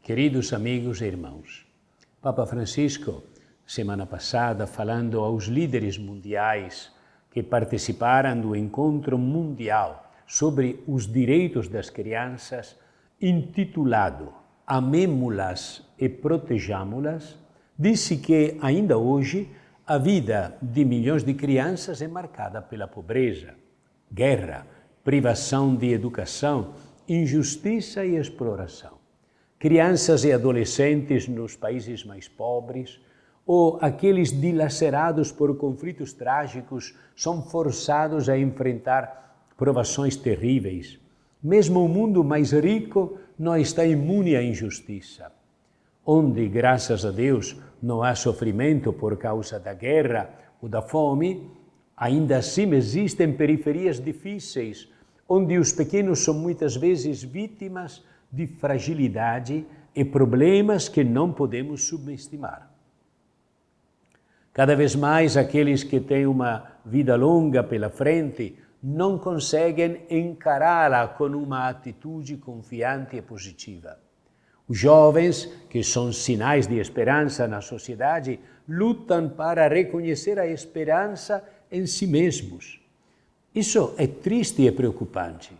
Queridos amigos e irmãos, Papa Francisco, semana passada, falando aos líderes mundiais que participaram do encontro mundial sobre os direitos das crianças, intitulado Amemo-las e protejamo-las, disse que ainda hoje a vida de milhões de crianças é marcada pela pobreza, guerra, privação de educação, injustiça e exploração. Crianças e adolescentes nos países mais pobres ou aqueles dilacerados por conflitos trágicos são forçados a enfrentar provações terríveis. Mesmo o mundo mais rico não está imune à injustiça. Onde, graças a Deus, não há sofrimento por causa da guerra ou da fome, ainda assim existem periferias difíceis, onde os pequenos são muitas vezes vítimas de fragilidade e problemas que não podemos subestimar. Cada vez mais, aqueles que têm uma vida longa pela frente não conseguem encará-la com uma atitude confiante e positiva. Os jovens, que são sinais de esperança na sociedade, lutam para reconhecer a esperança em si mesmos. Isso é triste e preocupante.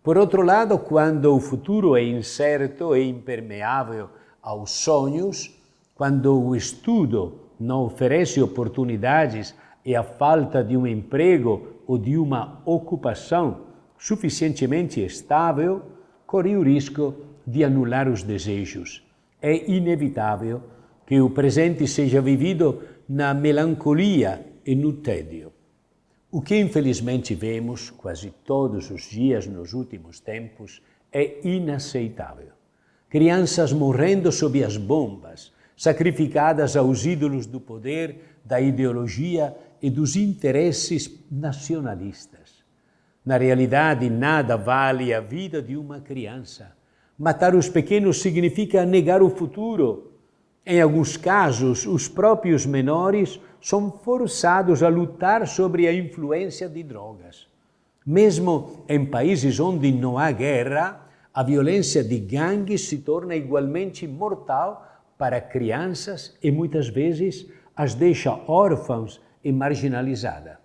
Por outro lado, quando o futuro é incerto e impermeável aos sonhos, quando o estudo não oferece oportunidades e a falta de um emprego ou de uma ocupação suficientemente estável, corre o risco de anular os desejos. É inevitável que o presente seja vivido na melancolia e no tédio. O que infelizmente vemos quase todos os dias nos últimos tempos é inaceitável. Crianças morrendo sob as bombas, sacrificadas aos ídolos do poder, da ideologia e dos interesses nacionalistas. Na realidade, nada vale a vida de uma criança. Matar os pequenos significa negar o futuro. Em alguns casos, os próprios menores são forçados a lutar sobre a influência de drogas. Mesmo em países onde não há guerra, a violência de gangues se torna igualmente mortal para crianças e muitas vezes as deixa órfãos e marginalizadas.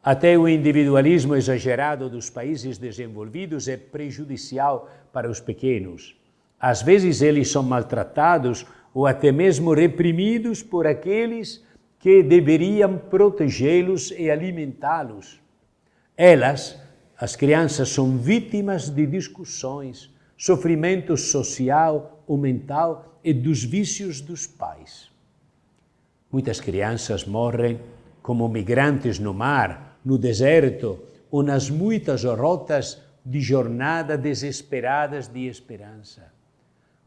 Até o individualismo exagerado dos países desenvolvidos é prejudicial para os pequenos. Às vezes eles são maltratados ou até mesmo reprimidos por aqueles que deveriam protegê-los e alimentá-los. Elas, as crianças, são vítimas de discussões, sofrimento social ou mental e dos vícios dos pais. Muitas crianças morrem como migrantes no mar, no deserto ou nas muitas rotas de jornada desesperadas de esperança.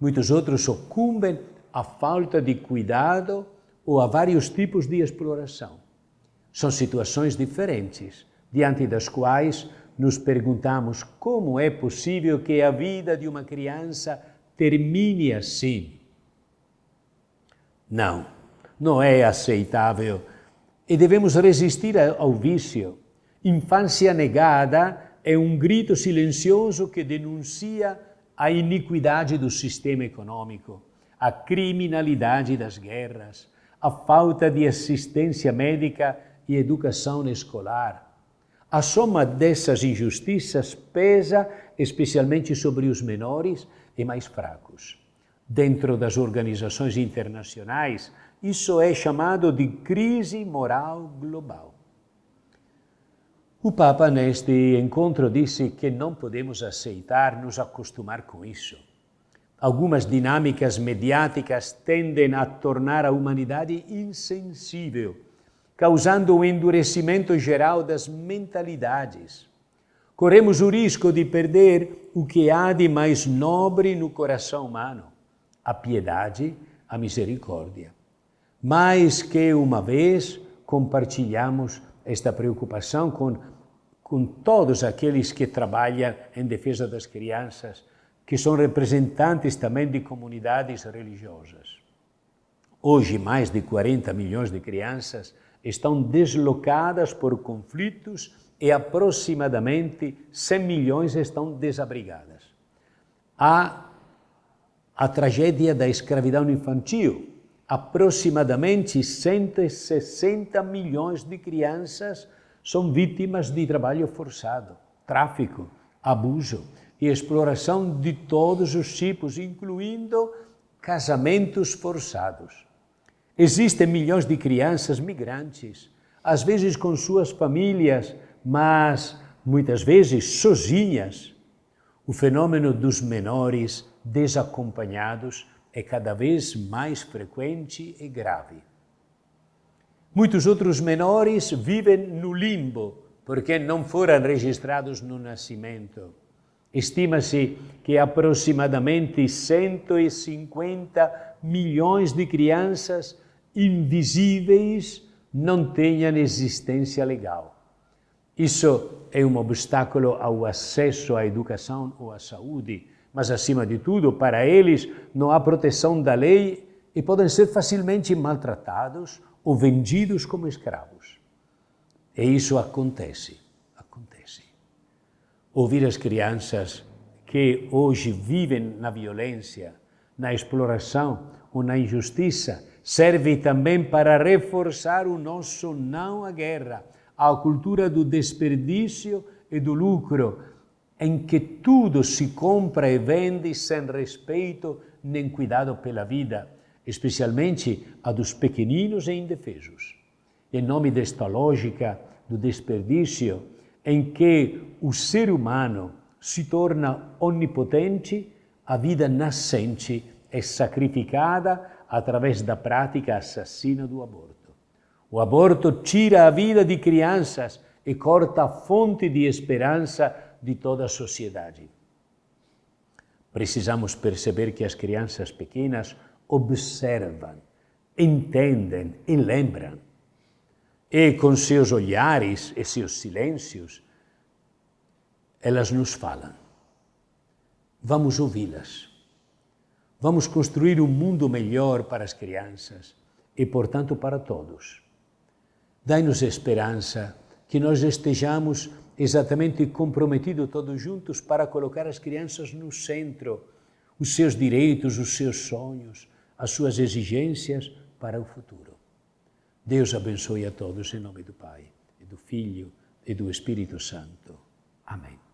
Muitos outros sucumbem à falta de cuidado ou a vários tipos de exploração. São situações diferentes, diante das quais nos perguntamos como é possível que a vida de uma criança termine assim. Não é aceitável e devemos resistir ao vício. Infância negada é um grito silencioso que denuncia a iniquidade do sistema econômico, a criminalidade das guerras, a falta de assistência médica e educação escolar. A soma dessas injustiças pesa especialmente sobre os menores e mais fracos. Dentro das organizações internacionais, isso é chamado de crise moral global. O Papa, neste encontro, disse que não podemos aceitar nos acostumar com isso. Algumas dinâmicas mediáticas tendem a tornar a humanidade insensível, causando um endurecimento geral das mentalidades. Corremos o risco de perder o que há de mais nobre no coração humano, a piedade, a misericórdia. Mais que uma vez, compartilhamos esta preocupação com todos aqueles que trabalham em defesa das crianças, que são representantes também de comunidades religiosas. Hoje, mais de 40 milhões de crianças estão deslocadas por conflitos e aproximadamente 100 milhões estão desabrigadas. Há a tragédia da escravidão infantil. Aproximadamente 160 milhões de crianças são vítimas de trabalho forçado, tráfico, abuso e exploração de todos os tipos, incluindo casamentos forçados. Existem milhões de crianças migrantes, às vezes com suas famílias, mas muitas vezes sozinhas. O fenômeno dos menores desacompanhados é cada vez mais frequente e grave. Muitos outros menores vivem no limbo, porque não foram registrados no nascimento. Estima-se que aproximadamente 150 milhões de crianças invisíveis não tenham existência legal. Isso é um obstáculo ao acesso à educação ou à saúde, mas, acima de tudo, para eles não há proteção da lei e podem ser facilmente maltratados ou vendidos como escravos. E isso acontece. Ouvir as crianças que hoje vivem na violência, na exploração ou na injustiça, serve também para reforçar o nosso não à guerra, à cultura do desperdício e do lucro, em que tudo se compra e vende sem respeito nem cuidado pela vida, especialmente a dos pequeninos e indefesos. Em nome desta lógica do desperdício, em que o ser humano se torna onipotente, a vida nascente é sacrificada através da prática assassina do aborto. O aborto tira a vida de crianças e corta a fonte de esperança de toda a sociedade. Precisamos perceber que as crianças pequenas observam, entendem e lembram. E com seus olhares e seus silêncios, elas nos falam. Vamos ouvi-las. Vamos construir um mundo melhor para as crianças e, portanto, para todos. Dai-nos esperança que nós estejamos exatamente comprometidos todos juntos para colocar as crianças no centro, os seus direitos, os seus sonhos, as suas exigências para o futuro. Deus abençoe a todos em nome do Pai, e do Filho e do Espírito Santo. Amém.